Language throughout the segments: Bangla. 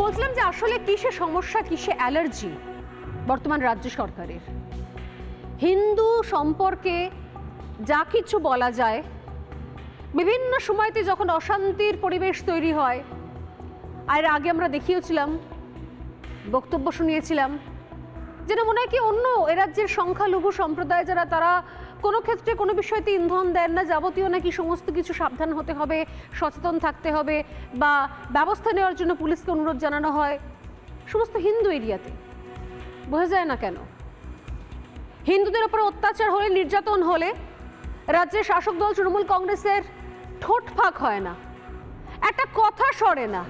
বলছিলাম যে আসলে কিসে সমস্যা, কিসে অ্যালার্জি বর্তমান রাজ্য সরকারের। হিন্দু সম্পর্কে যা কিছু বলা যায়, বিভিন্ন সময়তে যখন অশান্তির পরিবেশ তৈরি হয়, আর আগে আমরা দেখিয়েছিলাম, বক্তব্য শুনিয়েছিলাম, যেন মনে হয় কি অন্য এ রাজ্যের সংখ্যালঘু সম্প্রদায় যারা, তারা কোনো ক্ষেত্রে কোনো বিষয়তে ইন্ধন দেন না, যাবতীয় নাকি সমস্ত কিছু সাবধান হতে হবে, সচেতন থাকতে হবে, বা ব্যবস্থা নেওয়ার জন্য পুলিশকে অনুরোধ জানানো হয়। সমস্ত হিন্দু এরিয়াতে বোঝা যায় না কেন হিন্দুদের উপর অত্যাচার হলে, নির্যাতন হলে রাজ্যের শাসক দল তৃণমূল কংগ্রেসের ঠোঁট ফাঁক হয় না, একটা কথা সরে না।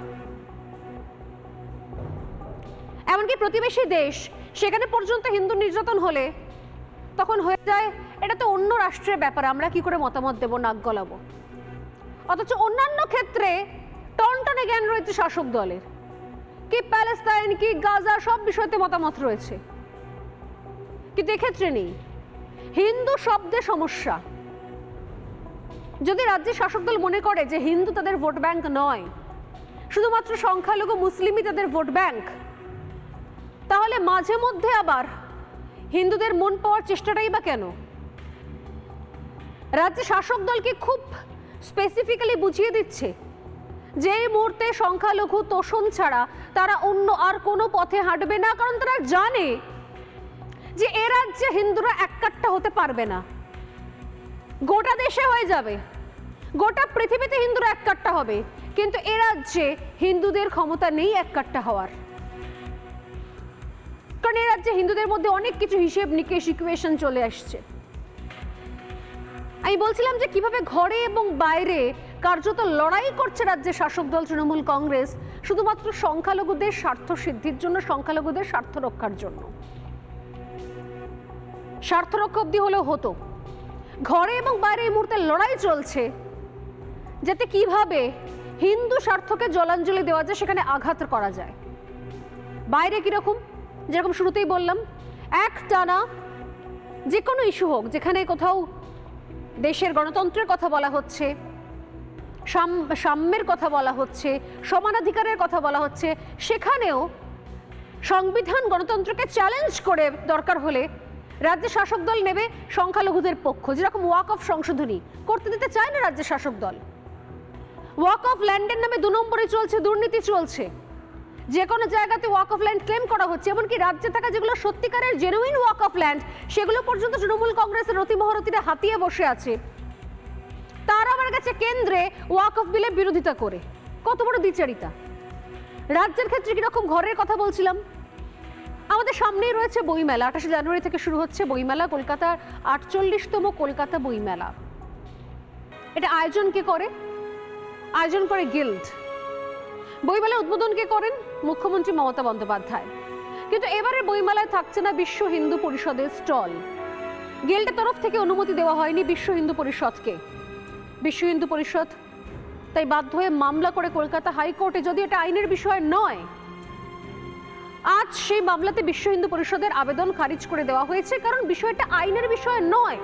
এমনকি প্রতিবেশী দেশ, সেখানে পর্যন্ত হিন্দু নির্যাতন হলে তখন হয়ে যায় এটা তো অন্য রাষ্ট্রের ব্যাপার, আমরা কি করে মতামত দেব, নাক গলাবো। অথচ অন্যান্য ক্ষেত্রে টনটনে জ্ঞান রয়েছে শাসক দলের, কি প্যালেস্তাইন, কি গাজা, সব বিষয়তে মতামত রয়েছে, কিন্তু এক্ষেত্রে নেই। হিন্দু শব্দে সমস্যা। যদি রাজ্যের শাসক দল মনে করে যে হিন্দু তাদের ভোট ব্যাংক নয়, শুধুমাত্র সংখ্যালঘু মুসলিমই তাদের ভোট ব্যাংক, তাহলে মাঝে মধ্যে আবার হিন্দুদের মন পাওয়ার চেষ্টাটাই বা কেন? রাজ্যের শাসক দলকে খুব স্পেসিফিক্যালি বুঝিয়ে দিচ্ছে যে এই মুহূর্তে সংখ্যালঘু তোষণ ছাড়া তারা অন্য আর কোনো পথে হাঁটবে না, কারণ তারা জানে যে এ রাজ্যে হিন্দুরা এককাট্টা হতে পারবে না। গোটা দেশে হয়ে যাবে, গোটা পৃথিবীতে হিন্দুরা এককাট্টা হবে, কিন্তু এ রাজ্যে হিন্দুদের ক্ষমতা নেই এককাট্টা হওয়ার। কারণ এ রাজ্যে হিন্দুদের মধ্যে অনেক কিছু হিসেব নিকেশ, ইকুয়েশন চলে আসছে। আমি বলছিলাম যে কিভাবে ঘরে এবং বাইরে কার্যত লড়াই করছে রাজ্যের শাসক দল তৃণমূল কংগ্রেস, শুধুমাত্র সংখ্যালঘুদের স্বার্থ সিদ্ধির জন্য, সংখ্যালঘুদের স্বার্থ রক্ষার জন্য। স্বার্থ রক্ষা অব্দি হলেও হতো, ঘরে এবং বাইরে এই মুহূর্তে লড়াই চলছে যাতে কিভাবে হিন্দু স্বার্থকে জলাঞ্জলি দেওয়া যায়, সেখানে আঘাত করা যায়। বাইরে কিরকম, যেরকম শুরুতেই বললাম, এক টানা যে কোনো ইস্যু হোক, যেখানে কোথাও দেশের গণতন্ত্রের কথা বলা হচ্ছে, সাম্যের কথা বলা হচ্ছে, সমানাধিকারের কথা বলা হচ্ছে, সেখানেও সংবিধান গণতন্ত্রকে চ্যালেঞ্জ করে দরকার হলে রাজ্যের শাসক দল নেবে সংখ্যালঘুদের পক্ষ। যেরকম ওয়াক অফ সংশোধনী করতে দিতে চায় না রাজ্যের শাসক দল, ওয়াক অফ ল্যান্ডের নামে 2 নম্বরে চলছে, দুর্নীতি চলছে, যে কোনো জায়গাতে ওয়াক অফ ল্যান্ড ক্লেম করা হচ্ছে, এমনকি রাজ্যে থাকা যেগুলো সত্যিকারের জেনুইন ওয়াক অফ ল্যান্ড, সেগুলো পর্যন্ত তৃণমূল কংগ্রেসের রতি মহারথীরা হাতিয়ে বসে আছে। তারা আমার কাছে কেন্দ্রে ওয়াক অফ বিলের বিরোধিতা করে, কত বড় দ্বিচারিতা। রাজ্যের ক্ষেত্রে কিরকম ঘরের কথা বলছিলাম, আমাদের সামনেই রয়েছে বইমেলা, 28 জানুয়ারি থেকে শুরু হচ্ছে বইমেলা, কলকাতার 48তম কলকাতা বইমেলা। এটা আয়োজন কে করে? আয়োজন করে গিল্ড। বইমেলা উদ্বোধন কে করেন? মুখ্যমন্ত্রী মমতা বন্দ্যোপাধ্যায়। কিন্তু এবারে বইমেলায় থাকছে না বিশ্ব হিন্দু পরিষদের স্টল। গিল্ডের তরফ থেকে অনুমতি দেওয়া হয়নি বিশ্ব হিন্দু পরিষদকে। বিশ্ব হিন্দু পরিষদ তাই বাধ্য হয়ে মামলা করে কলকাতা হাইকোর্টে, যদি এটা আইনের বিষয় নয়। আজ সেই মামলাতে বিশ্ব হিন্দু পরিষদের আবেদন খারিজ করে দেওয়া হয়েছে, কারণ বিষয়টা আইনের বিষয় নয়।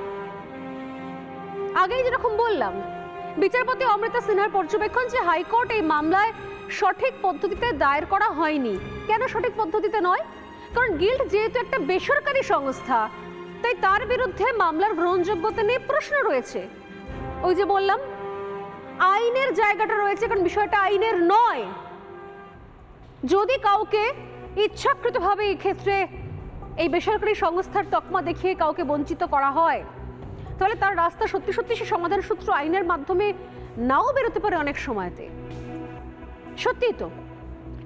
আগেই যেরকম বললাম, বিচারপতি অমৃতা সিনহার পর্যবেক্ষণ যে হাইকোর্ট এই মামলায় সঠিক পদ্ধতিতে দায়ের করা হয়নি। কেন সঠিক পদ্ধতিতে নয়? কারণ গিল্ড যেহেতু একটা বেসরকারি সংস্থা, তাই তার বিরুদ্ধে মামলার গ্রহণযোগ্যতা নিয়ে প্রশ্ন রয়েছে। ওই যে বললাম, আইনের জায়গাটা রয়েছে, কারণ বিষয়টা আইনের নয়। যদি কাউকে ইচ্ছাকৃতভাবে এই ক্ষেত্রে এই বেসরকারি সংস্থার তকমা দেখিয়ে কাউকে বঞ্চিত করা হয়, তাহলে তার রাস্তা সত্যি সত্যি সে সমাধান সূত্র আইনের মাধ্যমে নাও বেরোতে পারে অনেক সময়তে। সত্যিই তো,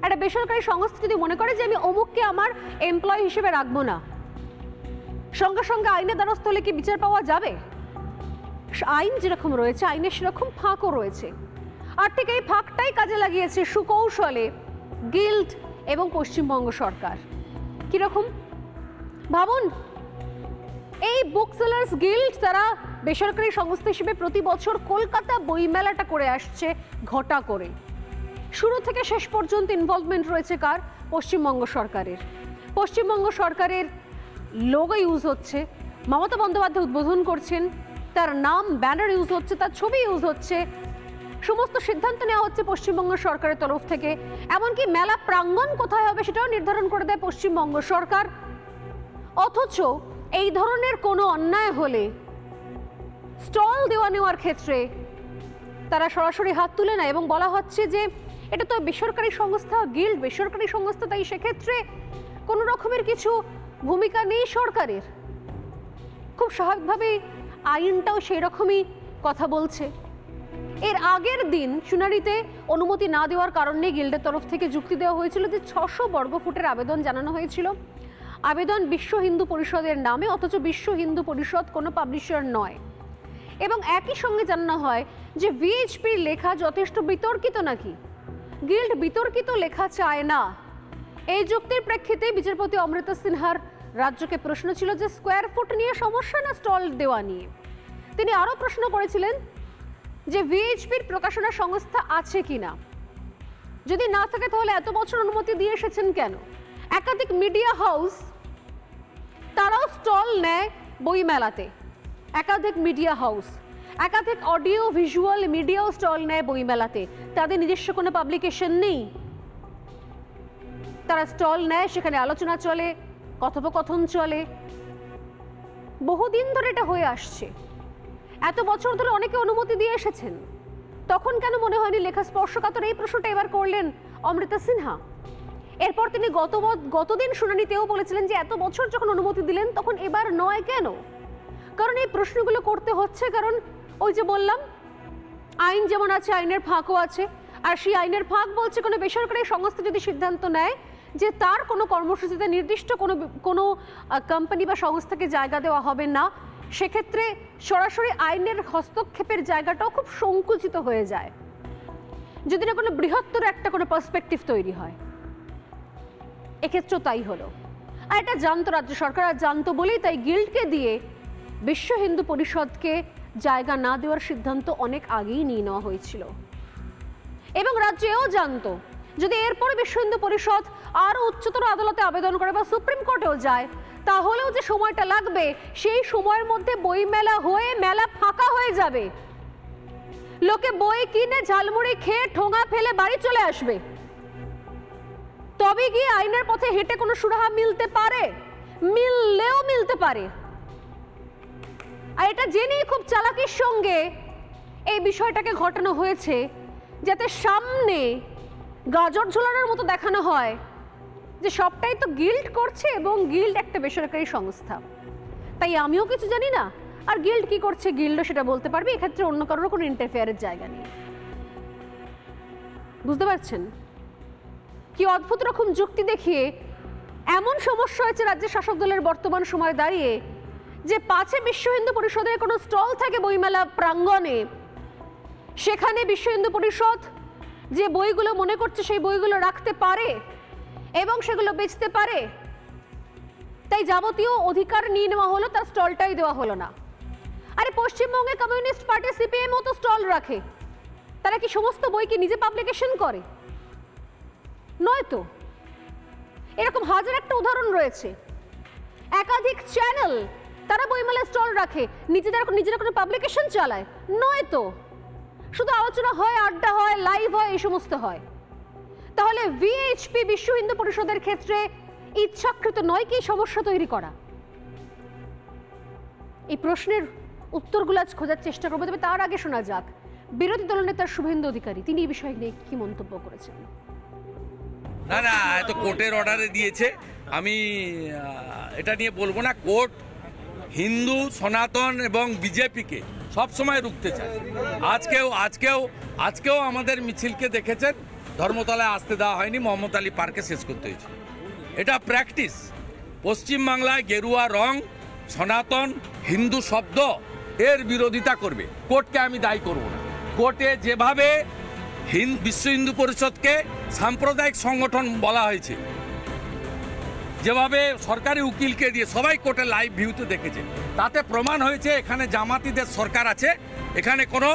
একটা বেসরকারি সংস্থা যদি মনে করে যে আমি অমুককে আমার এমপ্লয়ি হিসেবে রাখবো না, সঙ্গে সঙ্গে আইনের দ্বারস্থ হলে কি বিচার পাওয়া যাবে? আইন যেরকম রয়েছে, আইনের সেরকম ফাঁকও রয়েছে। আর ঠিক এই ফাঁকটাই কাজে লাগিয়েছে সুকৌশলে গিল্ড এবং পশ্চিমবঙ্গ সরকার। কিরকম ভাবুন, এই বুক সেলার্স গিল্ড তারা বেসরকারি সংস্থা হিসেবে প্রতি বছর কলকাতা বইমেলাটা করে আসছে ঘটা করে। শুরু থেকে শেষ পর্যন্ত ইনভলভমেন্ট রয়েছে কার? পশ্চিমবঙ্গ সরকারের। পশ্চিমবঙ্গ সরকারের লোগো ইউজ হচ্ছে, মমতা বন্দ্যোপাধ্যায় উদ্বোধন করছেন, তার নাম ব্যানার ইউজ হচ্ছে, তার ছবি ইউজ হচ্ছে, সমস্ত সিদ্ধান্ত নেওয়া হচ্ছে পশ্চিমবঙ্গ সরকারের তরফ থেকে, এমনকি মেলা প্রাঙ্গণ কোথায় হবে সেটাও নির্ধারণ করে দেয় পশ্চিমবঙ্গ সরকার। অথচ এই ধরনের কোনো অন্যায় হলে স্টল দেওয়া নেওয়ার ক্ষেত্রে তারা সরাসরি হাত তুলে নেয় এবং বলা হচ্ছে যে এটা তো বেসরকারি সংস্থা, গিল্ড বেসরকারি সংস্থা, তাই সেক্ষেত্রে কোনো রকমের কিছু ভূমিকা নেই সরকারের। খুব স্বাভাবিকভাবেই আইনটাও সেই রকমই কথা বলছে। এর আগের দিন শুনানিতে অনুমতি না দেওয়ার কারণে গিল্ডের তরফ থেকে যুক্তি দেওয়া হয়েছিল যে 600 বর্গফুটের আবেদন জানানো হয়েছিল, আবেদন বিশ্ব হিন্দু পরিষদের নামে, অথচ বিশ্ব হিন্দু পরিষদ কোনো পাবলিশার নয়। এবং একই সঙ্গে জানানো হয় যে ভিএইচপির লেখা যথেষ্ট বিতর্কিত নাকি, গিল্ড বিতর্কিত লেখা চায় না। এই যুক্তির প্রেক্ষিতে বিচারপতি অমৃতা সিনহার রাজ্যকে প্রশ্ন ছিল যে স্কোয়ার ফুট নিয়ে সমস্যা না স্টল দেওয়া নিয়ে। তিনি আরও প্রশ্ন করেছিলেন যে ভিএইচপির প্রকাশনা সংস্থা আছে কিনা, যদি না থাকে তাহলে এত বছর অনুমতি দিয়ে এসেছেন কেন? একাধিক মিডিয়া হাউস তারাও স্টল নেয় বইমেলাতে, একাধিক মিডিয়া হাউস, একাধিক অডিও ভিজুয়াল মিডিয়াও স্টল নেয় বইমেলাতে, তাদের নিজস্ব কোনো পাবলিকেশন নেই, তারা স্টল নেয়, সেখানে আলোচনা চলে, কথোপকথন চলে, বহুদিন ধরে এটা হয়ে আসছে। এত বছর ধরে অনেকে অনুমতি দিয়ে এসেছেন, তখন কেন মনে হয়নি লেখা স্পর্শকাতর? এই প্রশ্নটা এবার করলেন অমৃতা সিনহা। এরপর তিনি গতদিন শুনানিতেও বলেছিলেন যে এত বছর যখন অনুমতি দিলেন তখন এবার নয় কেন? কারণ এই প্রশ্নগুলো করতে হচ্ছে, কারণ ওই যে বললাম আইন যেমন আছে আইনের ফাঁকও আছে, আর সেই আইনের ফাঁক বলছে কোনো বেসরকারি সংস্থা যদি সিদ্ধান্ত নেয় যে তার কোনো কর্মসূচিতে নির্দিষ্ট কোনো কোম্পানি বা সংস্থাকে জায়গা দেওয়া হবে না, সেক্ষেত্রে সরাসরি আইনের হস্তক্ষেপের জায়গাটাও খুব সংকুচিত হয়ে যায় যদি না কোনো বৃহত্তর একটা কোনো পার্সপেক্টিভ তৈরি হয়। এক্ষেত্রেও তাই হলো, আর এটা জানতো রাজ্য সরকার, আর জানতো বলেই তাই গিল্ডকে দিয়ে বিশ্ব হিন্দু পরিষদকে জায়গা না দেওয়ার সিদ্ধান্ত অনেক আগেই নিয়ে নেওয়া হয়েছিল। এবং রাজ্য এও জানতো যদি এরপরে বিশ্ব হিন্দু পরিষদ আরও উচ্চতর আদালতে আবেদন করে বা সুপ্রিম কোর্টেও যায়, তাহলেও যে সময়টা লাগবে সেই সময়ের মধ্যে বই মেলা হয়ে মেলা ফাঁকা হয়ে যাবে, লোকে বই কিনে ঝালমুড়ি খেয়ে ঠোঙা ফেলে বাড়ি চলে আসবে, তবে গিয়ে আইনের পথে হেঁটে কোনো সুরাহা মিলতে পারে, মিললেও মিলতে পারে। আর এটা জেনেই খুব চালাকির সঙ্গে এই বিষয়টাকে ঘটানো হয়েছে, যাতে সামনে গাজর ঝোলানোর মতো দেখানো হয় যে সবটাই তো গিল্ড করছে এবং গিল্ড একটা বেসরকারি সংস্থা, তাই আমিও কিছু জানি না, আর গিল্ড কি করছে গিল্ডও সেটা বলতে পারবে, এক্ষেত্রে অন্য কারোর কোনো ইন্টারফেয়ারের জায়গা নেই। বুঝতে পারছেন কি অদ্ভুত রকম যুক্তি দেখিয়ে এমন সমস্যা হয়েছে রাজ্যের শাসক দলের বর্তমান সময় দাঁড়িয়ে যে পাছে বিশ্ব হিন্দু পরিষদের কোনো স্টল থাকে বইমেলা প্রাঙ্গণে, সেখানে বিশ্ব হিন্দু পরিষদ যে বইগুলো মনে করছে সেই বইগুলো রাখতে পারে এবং সেগুলো বেচতে পারে, তাই যাবতীয় অধিকার নিয়ে নেওয়া হলো, তার স্টলটাই দেওয়া হলো না। আরে পশ্চিমবঙ্গে কমিউনিস্ট পার্টি সিপিএমও তো স্টল রাখে, তারা কি সমস্ত বইকে নিজে পাবলিকেশন করে? নয় তো। এরকম হাজার একটা উদাহরণ রয়েছে, একাধিক চ্যানেল তারা বইমেলা স্টল রাখে, নিজেরা কোনো পাবলিকেশন চালায়? নয় তো। শুধু আলোচনা হয়, আড্ডা হয়, লাইভ হয়, এই সমস্ত হয়। তাহলে ভিএইচপি বিশ্ব হিন্দু পরিষদের ক্ষেত্রে ইচ্ছাকৃত নয় কি সমস্যা তৈরি করা? এই প্রশ্নের উত্তরগুলো আজ খোঁজার চেষ্টা করবো, তবে তার আগে শোনা যাক বিরোধী দলনেতা শুভেন্দু অধিকারী তিনি এই বিষয় নিয়ে কি মন্তব্য করেছেন। না এত কোর্টের অর্ডারে দিয়েছে, আমি এটা নিয়ে বলবো না। কোর্ট হিন্দু, সনাতন এবং বিজেপিকে সবসময় রুখতে চায়। আজকেও আমাদের মিছিলকে দেখেছেন, ধর্মতলায় আসতে দেওয়া হয়নি, মোহাম্মদ আলী পার্কে শেষ করতে হয়েছে। এটা প্র্যাকটিস। পশ্চিমবাংলায় গেরুয়া রং, সনাতন, হিন্দু শব্দ এর বিরোধিতা করবে, কোর্টকে আমি দায়ী করব না। কোর্টে যেভাবে বিশ্ব হিন্দু পরিষদকে সাম্প্রদায়িক সংগঠন বলা হয়েছে, যেভাবে সরকারি উকিলকে দিয়ে সবাই কোর্টে লাইভ ভিউতে দেখেছে, তাতে প্রমাণ হয়েছে এখানে জামাতিদের সরকার আছে, এখানে কোনো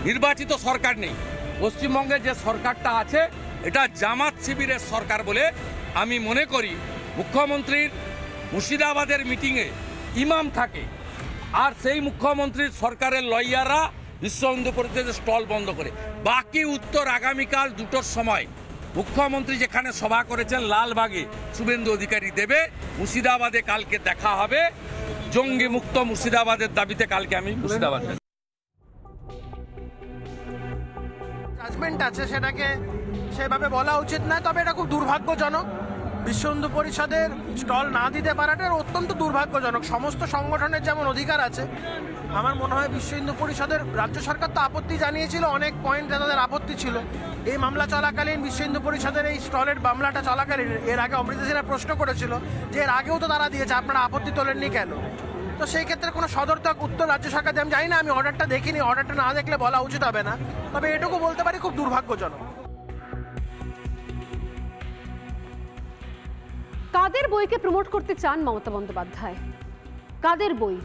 নির্বাচিত সরকার নেই। পশ্চিমবঙ্গে যে সরকারটা আছে এটা জামাত শিবিরের সরকার বলে আমি মনে করি। মুখ্যমন্ত্রীর মুর্শিদাবাদের মিটিংয়ে ইমাম থাকে, আর সেই মুখ্যমন্ত্রীর সরকারের লয়াররা বিশ্ব হিন্দু পরিষদের স্টল বন্ধ করে। বাকি উত্তর আগামীকাল 2টোর সময় মুখ্যমন্ত্রী যেখানে সভা করেছেন লালবাগে শুভেন্দু অধিকারী দেবে। মুর্শিদাবাদে কালকে দেখা হবে, জঙ্গি মুক্ত মুর্শিদাবাদের দাবিতে কালকে আমি মুর্শিদাবাদ। জাজমেন্ট আছে, সেটাকে সেভাবে বলা উচিত নয়, তবে এটা খুব দুর্ভাগ্যজনক। বিশ্ব হিন্দু পরিষদের স্টল না দিতে পারাটা অত্যন্ত দুর্ভাগ্যজনক। সমস্ত সংগঠনের যেমন অধিকার আছে, আমার মনে হয় বিশ্ব হিন্দু পরিষদের রাজ্য সরকার তো আপত্তি জানিয়েছিল, অনেক পয়েন্ট তাদের আপত্তি ছিল এই মামলা চলাকালীন। বিশ্ব হিন্দু পরিষদের এই স্টলের মামলাটা চলাকালীন এর আগে অমৃতা সিনহা প্রশ্ন করেছিল যে এর আগেও তো তারা দিয়েছে, আপনারা আপত্তি তোলেননি কেন? তো সেই ক্ষেত্রে কোনো সদর্থক উত্তর রাজ্য সরকার আমি জানি না, আমি অর্ডারটা দেখিনি, অর্ডারটা না দেখলে বলা উচিত হবে না, তবে এটুকু বলতে পারি খুব দুর্ভাগ্যজনক। কাদের বইকে প্রমোট করতে চান মমতা বন্দ্যোপাধ্যায়? কাদের বই?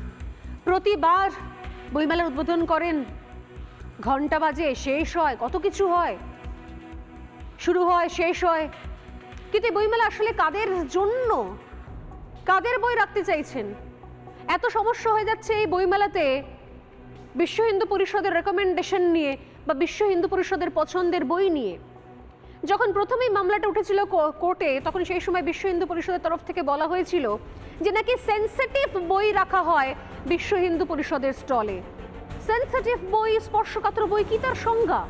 প্রতিবার বইমেলার উদ্বোধন করেন, ঘন্টা বাজে, শেষ হয়, কত কিছু হয়, শুরু হয়, শেষ হয়, কিন্তু বইমেলা আসলে কাদের জন্য? কাদের বই রাখতে চাইছেন? এত সমস্যা হয়ে যাচ্ছে এই বইমেলাতে বিশ্ব হিন্দু পরিষদের রেকমেন্ডেশন নিয়ে বা বিশ্ব হিন্দু পরিষদের পছন্দের বই নিয়ে। যখন প্রথমেই মামলাটা উঠেছিল কোর্টে, তখন সেই সময় বিশ্ব হিন্দু পরিষদের তরফ থেকে বলা হয়েছিল যে নাকি সেন্সিটিভ বই রাখা হয় বিশ্ব হিন্দু পরিষদের স্টলে। সেন্সিটিভ বই, স্পর্শকাতর বই, কি তার সংজ্ঞা?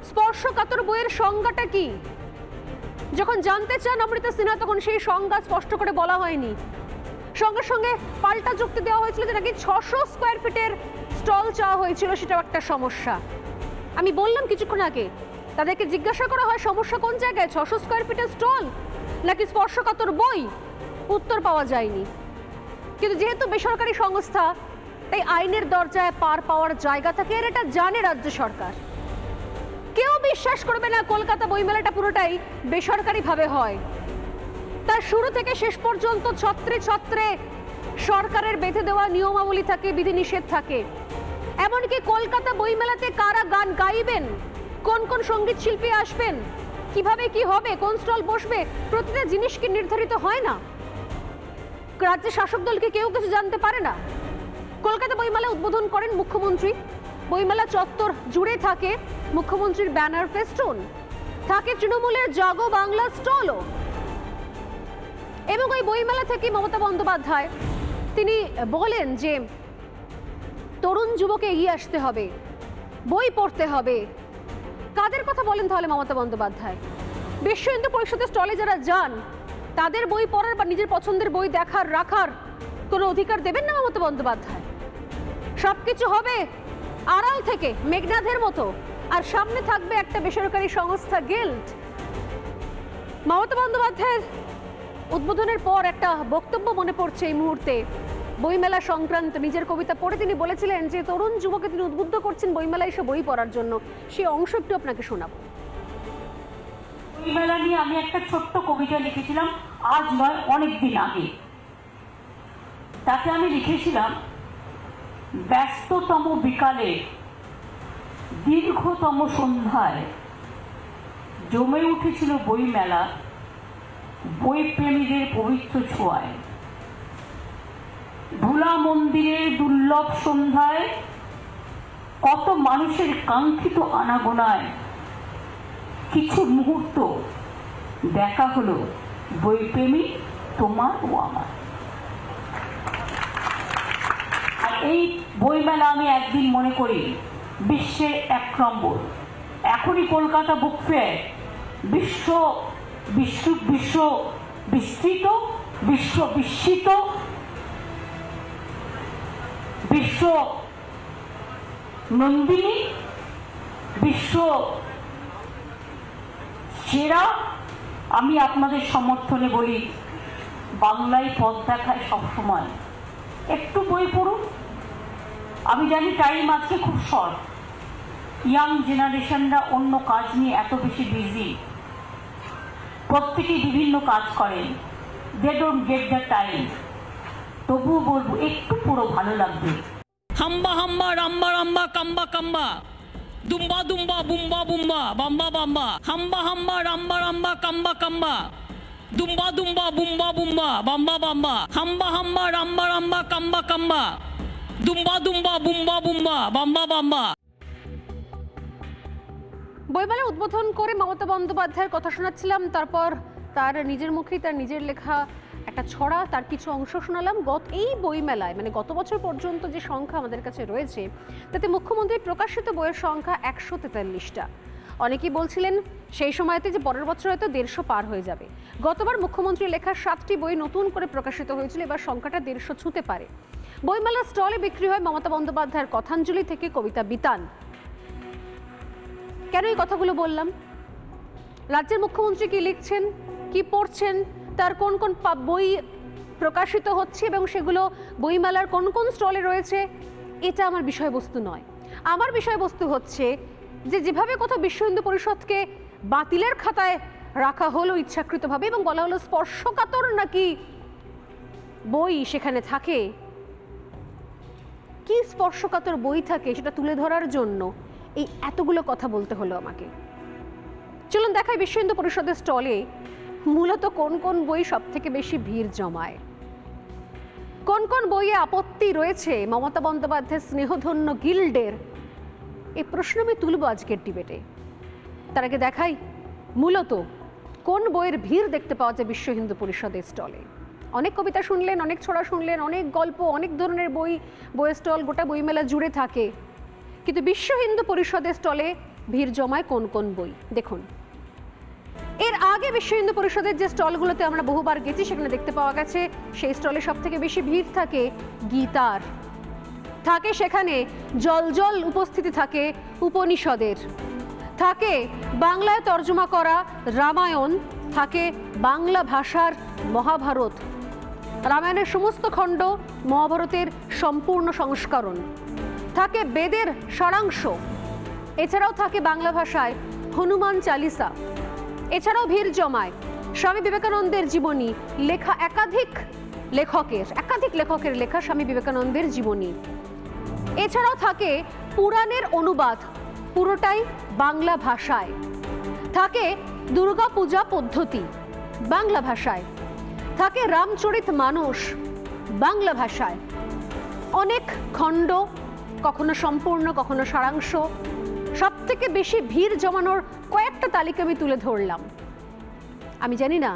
স্পর্শকাতর বইয়ের সংজ্ঞাটা কি? যখন জানতে চান অমৃতা সিনহা, তখন সেই সংজ্ঞা স্পষ্ট করে বলা হয়নি। সঙ্গে সঙ্গে পাল্টা যুক্তি দেওয়া হয়েছিল যে নাকি 600 স্কোয়ার ফিটের স্টল চাওয়া হয়েছিল, সেটাও একটা সমস্যা। আমি বললাম কিছুক্ষণ আগে, তাদেরকে জিজ্ঞাসা করা হয় সমস্যা কোন জায়গায়, 600 স্কোয়ার ফিটের স্টল নাকি স্পর্শকাতর বই? উত্তর পাওয়া যায়নি। কিন্তু যেহেতু বেসরকারি সংস্থা, তাই আইনের দরজায় পার পাওয়ার জায়গা থাকে, আর এটা জানে রাজ্য সরকার। কেউ বিশ্বাস করবে না কলকাতা বইমেলাটা পুরোটাই বেসরকারিভাবে হয়। তার শুরু থেকে শেষ পর্যন্ত ছত্রে ছত্রে সরকারের বেঁধে দেওয়া নিয়মাবলী থাকে, বিধিনিষেধ থাকে। এমনকি কলকাতা বইমেলাতে কারা গান গাইবেন, কোন কোন সঙ্গীত শিল্পী আসবেন, কিভাবে কি হবে, কোন স্টল বসবে, প্রতিটা জিনিস কি নির্ধারিত হয় না? রাজ্যের শাসক দলকে কেউ কিছু জানতে পারে না। কলকাতা বইমেলা উদ্বোধন করেন মুখ্যমন্ত্রী, বইমেলা চত্বর জুড়ে থাকে মুখ্যমন্ত্রীর ব্যানার, ফেস্টুন থাকে, তৃণমূলের জাগো বাংলা স্টলও। এবং ওই বইমেলা থেকে মমতা বন্দ্যোপাধ্যায় তিনি বলেন যে তরুণ যুবকে এগিয়ে আসতে হবে, বই পড়তে হবে। কাদের কথা বলেন তাহলে মমতা বন্দ্যোপাধ্যায়? বিশ্ব হিন্দু পরিষদের স্টলে যারা যান, তাদের বই পড়ার বা নিজের পছন্দের বই দেখার, রাখার কোনো অধিকার দেবেন না মমতা বন্দ্যোপাধ্যায়? সবকিছু হবে আড়াল থেকে, মেঘনাথের মতো, আর সামনে থাকবে একটা বেসরকারি সংস্থা, গিল্ড। মমতা বন্দ্যোপাধ্যায়ের উদ্বোধনের পর একটা বক্তব্য মনে পড়ছে এই মুহূর্তে, বইমেলা সংক্রান্ত। নিজের কবিতা পড়ে তিনি বলেছিলেন যে তরুণ যুবকে তিনি উদ্বুদ্ধ করছেন বইমেলায় এসে বই পড়ার জন্য। সেই অংশ একটু আপনাকে শোনাবো। বইমেলা নিয়ে আমি একটা ছোট্ট কবিতা লিখেছিলাম, আজ নয় অনেক দিন আগে। তাতে আমি লিখেছিলাম, ব্যস্ততম বিকালে, দীর্ঘতম সন্ধ্যায় জমে উঠেছিল বইমেলা, বই প্রেমীদের পবিত্র ছোঁয়ায়। ধুলা মন্দিরের দুর্লভ সন্ধ্যায় কত মানুষের কাঙ্ক্ষিত আনাগোনায় কিছু মুহূর্ত দেখা হলো বইপ্রেমী তোমার ও আমার। আর এই বইমেলা আমি একদিন মনে করি বিশ্বের 1 নম্বর। এখনই কলকাতা বুক ফেয়ার বিশ্ব বিস্তৃত, বিশ্ব বিস্মিত, বিশ্ব নন্দিনী, বিশ্ব সেরা। আমি আপনাদের সমর্থনে বলি, বাংলায় পথ দেখায় সবসময়, একটু বই পড়ুন। আমি জানি টাইম আছে খুব শর্ট, ইয়াং জেনারেশনরা অন্য কাজ নিয়ে এত বেশি বিজি, প্রত্যেকেই বিভিন্ন কাজ করেন, they don't get the time. তবুও বলবো একটু পুরো ভালো লাগবে। হাম্বা হাম্বা রাম্বা রাম্বা কাম্বা কাম্বা, দুম্বা দুম্বা বুম্বা বুম্বা বাম্বা বাম্বা, হাম্বা হাম্বা রাম্বা রাম্বা কাম্বা কাম্বা, দুম্বা দুম্বা বুম্বা বুম্বা বাম্বা বাম্বা, হাম্বা হাম্বা রাম্বা রাম্বা কাম্বা কাম্বা, দুম্বা দুম্বা বুম্বা বুম্বা বাম্বা বাম্বা। বইমেলা উদ্বোধন করে মমতা বন্দ্যোপাধ্যায়ের কথা শোনাচ্ছিলাম, তারপর তার নিজের মুখেই তার নিজের লেখা একটা ছড়া, তার কিছু অংশ শোনালাম। এই বইমেলায় মানে গত বছর পর্যন্ত যে সংখ্যা আমাদের কাছে রয়েছে তাতে মুখ্যমন্ত্রীর প্রকাশিত বইয়ের সংখ্যা 143টা। অনেকেই বলছিলেন সেই সময়তে যে পরের বছর হয়তো 150 পার হয়ে যাবে। গতবার মুখ্যমন্ত্রীর লেখা 7টি বই নতুন করে প্রকাশিত হয়েছিল, এবার সংখ্যাটা 150 ছুঁতে পারে। বইমেলার স্টলে বিক্রি হয় মমতা বন্দ্যোপাধ্যায়ের কথাঞ্জলি থেকে কবিতা বিতান। কেন এই কথাগুলো বললাম? রাজ্যের মুখ্যমন্ত্রী কি লিখছেন, কি পড়ছেন, তার কোন কোন বই প্রকাশিত হচ্ছে এবং সেগুলো বইমেলার কোন কোন স্টলে রয়েছে, এটা আমার বিষয়বস্তু নয়। আমার বিষয়বস্তু হচ্ছে যে যেভাবে কোথাও বিশ্ব হিন্দু পরিষদকে বাতিলের খাতায় রাখা হলো ইচ্ছাকৃতভাবে এবং বলা হলো স্পর্শকাতর নাকি বই সেখানে থাকে, কি স্পর্শকাতর বই থাকে সেটা তুলে ধরার জন্য এই এতগুলো কথা বলতে হলো আমাকে। চলুন দেখাই বিশ্ব হিন্দু পরিষদের স্টলে মূলত কোন কোন বই সব থেকে বেশি ভিড় জমায়, কোন কোন বইয়ে আপত্তি রয়েছে মমতা বন্দ্যোপাধ্যায়ের স্নেহধন্য গিল্ডের। এই প্রশ্ন আমি তুলব আজকের ডিবেটে। তার আগে দেখাই মূলত কোন বইয়ের ভিড় দেখতে পাওয়া যায় বিশ্ব হিন্দু পরিষদের স্টলে। অনেক কবিতা শুনলেন, অনেক ছড়া শুনলেন, অনেক গল্প, অনেক ধরনের বইয়ের স্টল গোটা বইমেলা জুড়ে থাকে, কিন্তু বিশ্ব হিন্দু পরিষদের স্টলে ভিড় জমায় কোন কোন বই দেখুন। এর আগে বিশ্ব হিন্দু পরিষদের যে স্টলগুলোতে আমরা বহুবার গেছি সেখানে দেখতে পাওয়া গেছে সেই স্টলে সব থেকে বেশি ভিড় থাকে গীতার, থাকে সেখানে জল উপস্থিতি থাকে উপনিষদের, থাকে বাংলায় তর্জমা করা রামায়ণ, থাকে বাংলা ভাষার মহাভারত, রামায়ণের সমস্ত খণ্ড, মহাভারতের সম্পূর্ণ সংস্করণ, থাকে বেদের সারাংশ, এছাড়াও থাকে বাংলা ভাষায় হনুমান চালিসা। এছাড়াও ভিড় জমায় স্বামী বিবেকানন্দের জীবনী লেখা একাধিক লেখকের লেখা স্বামী বিবেকানন্দের জীবনী। এছাড়াও থাকে পুরাণের অনুবাদ, পুরোটাই বাংলা ভাষায়, থাকে দুর্গা পূজা পদ্ধতি বাংলা ভাষায়, থাকে রামচরিত মানস বাংলা ভাষায়, অনেক খণ্ড, কখনো সম্পূর্ণ কখনো সারাংশ। সব থেকে বেশি ভিড় জমানোর কয়েকটা তালিকা আমি তুলে ধরলাম। আমি জানি না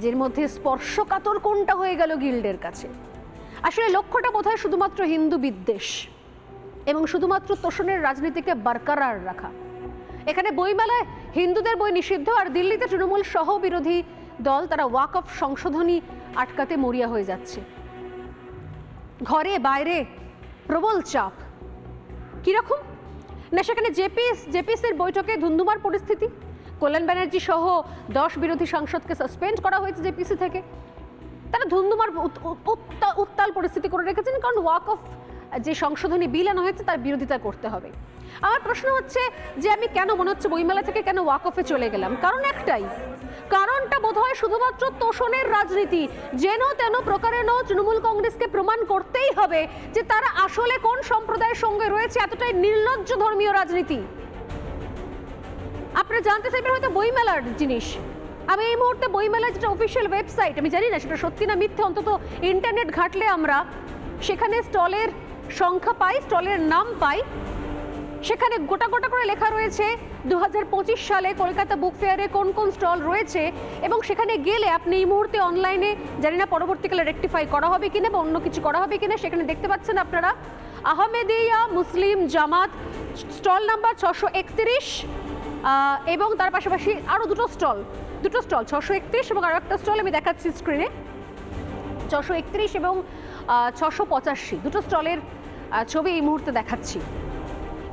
যের মধ্যে স্পর্শকাতর কোনটা হয়ে গেল গিল্ডের কাছে। আসলে লক্ষ্যটা বোধহয় শুধুমাত্র হিন্দু বিদ্বেষ এবং শুধুমাত্র তোষণের রাজনীতিকে বরকরার রাখা। এখানে বইমেলায় হিন্দুদের বই নিষিদ্ধ, আর দিল্লিতে তৃণমূল সহ বিরোধী দল তারা ওয়াকফ সংশোধনী আটকাতে মরিয়া হয়ে যাচ্ছে। ঘরে বাইরে প্রবল চাপ। কিরকম না, সেখানে জেপিসির বৈঠকে ধুন্ধুমার পরিস্থিতি, কল্যাণ ব্যানার্জি সহ 10 বিরোধী সাংসদকে সাসপেন্ড করা হয়েছে জেপিসি থেকে। তারা ধুন্ধুমার উত্তাল পরিস্থিতি করে রেখেছেন, কারণ ওয়াকফ যে সংশোধনী বিল আনা হয়েছে তার বিরোধিতা করতে হবে। আমার প্রশ্ন হচ্ছে যে আমি কেন মনে হচ্ছে বইমেলা থেকে কেন ওয়াকফে চলে গেলাম? কারণ একটাই, কারণটা বোধহয় শুধুমাত্র তোষণের রাজনীতি। যেন তেন প্রকারেণ তৃণমূল কংগ্রেসকে প্রমাণ করতেই হবে যে তারা আসলে কোন সম্প্রদায়ের সঙ্গে রয়েছে, এতটাই নির্লজ্জ ধর্মীয় রাজনীতি। আপনারা জানতে চাইবেন হয়তো বইমেলার জিনিস। আমি এই মুহূর্তে বইমেলার যেটা অফিসিয়াল ওয়েবসাইট, আমি জানি না সেটা সত্যি না মিথ্যে, অন্তত ইন্টারনেট ঘাটলে আমরা সেখানে স্টলের সংখ্যা পাই, স্টলের নাম পাই। সেখানে গোটা করে লেখা রয়েছে 2025 সালে কলকাতা বুক ফেয়ারে কোন কোন স্টল রয়েছে, এবং সেখানে গেলে আপনি এই মুহূর্তে অনলাইনে, জানি না পরবর্তীকালে রেকটিফাই করা হবে কিনা বা অন্য কিছু করা হবে কিনা, সেখানে দেখতে পাচ্ছেন আপনারা আহমেদিয়া মুসলিম জামাত স্টল নাম্বার 631, এবং তার পাশাপাশি আরও দুটো স্টল 631 এবং আরও একটা স্টল আমি দেখাচ্ছি স্ক্রিনে, 631 এবং 685, দুটো স্টলের ছবি এই মুহূর্তে দেখাচ্ছি।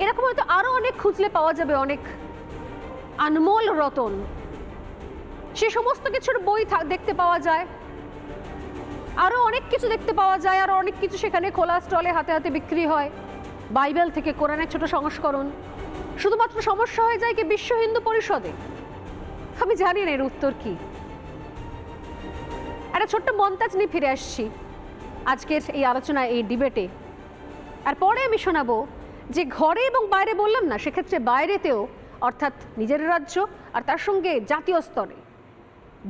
এরকম হয়তো আরও অনেক খুঁজলে পাওয়া যাবে, অনেক আনমোল রতন, সে সমস্ত কিছুর বই দেখতে পাওয়া যায়, আরও অনেক কিছু দেখতে পাওয়া যায়, আরও অনেক কিছু সেখানে খোলা স্টলে হাতে হাতে বিক্রি হয়, বাইবেল থেকে কোরআনের ছোট সংস্করণ। শুধুমাত্র সমস্যা হয়ে যায় কি বিশ্ব হিন্দু পরিষদে? আমি জানি না এর উত্তর কি। একটা ছোট্ট মন্তাজ নিয়ে ফিরে আসছি আজকের এই আলোচনা, এই ডিবেটে। আর পরে আমি শোনাবো যে ঘরে এবং বাইরে বললাম না, সেক্ষেত্রে বাইরেতেও অর্থাৎ নিজের রাজ্য আর তার সঙ্গে জাতীয় স্তরে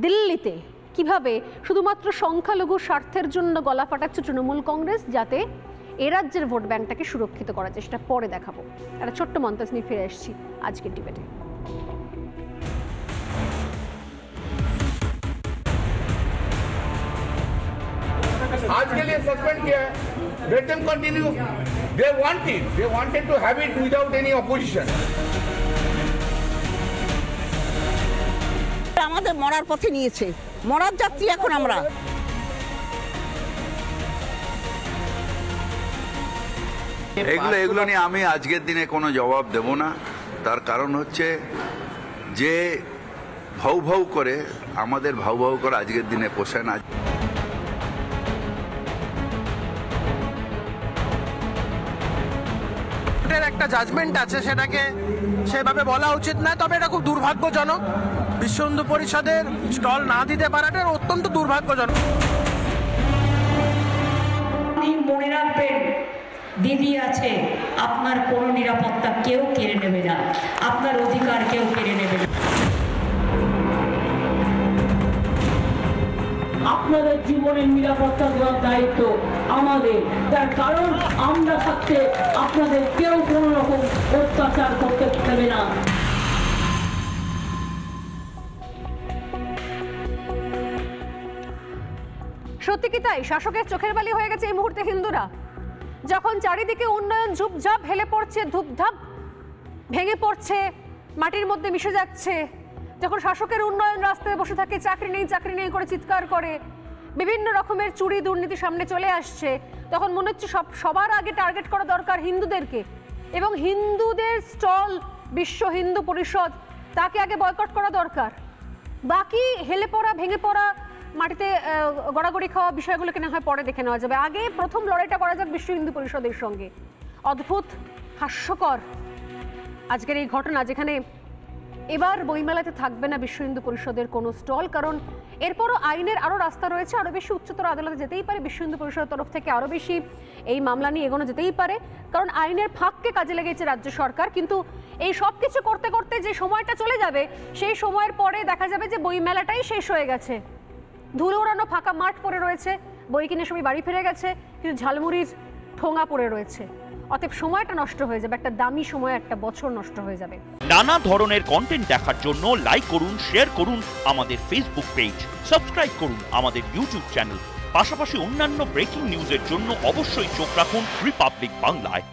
দিল্লিতে কিভাবে শুধুমাত্র সংখ্যালঘু স্বার্থের জন্য গলা ফাটাচ্ছে তৃণমূল কংগ্রেস, যাতে এ রাজ্যের ভোট ব্যাংকটাকে সুরক্ষিত করার চেষ্টা পরে দেখাবো। একটা ছোট্ট মন্তব্য নিয়ে ফিরে এসেছি আজকের ডিবেটে। आज के लिए सस्पेंड किया है, let them continue. They want it. They wanted to have it without any opposition. আমাদের মরার পথে নিয়েছে, মরার যাত্রী এখন আমরা। এগুলো নিয়ে আমি আজকের দিনে কোনো জবাব দেব না। তার কারণ হচ্ছে যে ভাউ ভাউ করে আমাদের ভাউ ভাউ করে আজকের দিনে পোষায় না। একটা জাজমেন্ট আছে, সেটাকে সেভাবে বলা উচিত না, তবে এটা খুব দুর্ভাগ্যজনক। বিশ্ব হিন্দু পরিষদের স্টল না দিতে পারাটা অত্যন্ত দুর্ভাগ্যজনক। মনে রাখবেন, দিদি আছে, আপনার কোনো নিরাপত্তা কেউ কেড়ে নেবে না, আপনার অধিকার কেউ কেড়ে নেবে না। আপনাদের জীবনের নিরাপত্তা দেওয়ার দায়িত্ব আমাদের, তার কারণ আমরা থাকতে আপনাদের কেউ কোনো রকম অত্যাচার করতে পারবে না। সত্যি কি তাই? শাসকের চোখের বালি হয়ে গেছে এই মুহূর্তে হিন্দুরা। যখন চারিদিকে উন্নয়ন ঝুপঝাপ হেলে পড়ছে, ধূপধাপ ভেঙে পড়ছে, মাটির মধ্যে মিশে যাচ্ছে, যখন শাসকের উন্নয়ন রাস্তায় বসে থাকে, চাকরি নেই করে চিৎকার করে, বিভিন্ন রকমের চুরি দুর্নীতি সামনে চলে আসছে, তখন মনে হচ্ছে সবার আগে টার্গেট করা দরকার হিন্দুদেরকে, এবং হিন্দুদের স্টল বিশ্ব হিন্দু পরিষদ, তাকে আগে বয়কট করা দরকার। বাকি হেলে পড়া, ভেঙে পড়া, মাটিতে গড়াগড়ি খাওয়া বিষয়গুলোকে না হয় পরে দেখে নেওয়া যাবে। আগে প্রথম লড়াইটা করা যাক বিশ্ব হিন্দু পরিষদের সঙ্গে। অদ্ভুত, হাস্যকর আজকের এই ঘটনা, যেখানে এবার বইমেলাতে থাকবে না বিশ্ব হিন্দু পরিষদের কোনো স্টল, কারণ এরপরও আইনের আরও রাস্তা রয়েছে, আরও বেশি উচ্চতর আদালতে যেতেই পারে বিশ্ব হিন্দু পরিষদের তরফ থেকে, আরও বেশি এই মামলা নিয়ে এগোনো যেতেই পারে, কারণ আইনের ফাঁককে কাজে লেগেছে রাজ্য সরকার। কিন্তু এই সব কিছু করতে করতে যে সময়টা চলে যাবে, সেই সময়ের পরে দেখা যাবে যে বইমেলাটাই শেষ হয়ে গেছে, ধুলো ওড়ানো ফাঁকা মাঠ পড়ে রয়েছে, বই কিনে সবাই বাড়ি ফিরে গেছে, কিন্তু ঝালমুড়ির ঠোঙা পড়ে রয়েছে। অতএব সময়টা নষ্ট হয়ে যাবে, একটা দামি সময়, একটা বছর নষ্ট হয়ে যাবে। নানা ধরনের কন্টেন্ট দেখার জন্য লাইক করুন, শেয়ার করুন আমাদের ফেসবুক পেজ, সাবস্ক্রাইব করুন আমাদের ইউটিউব চ্যানেল। পাশাপাশি অন্যান্য ব্রেকিং নিউজের জন্য অবশ্যই চোখ রাখুন রিপাবলিক বাংলায়।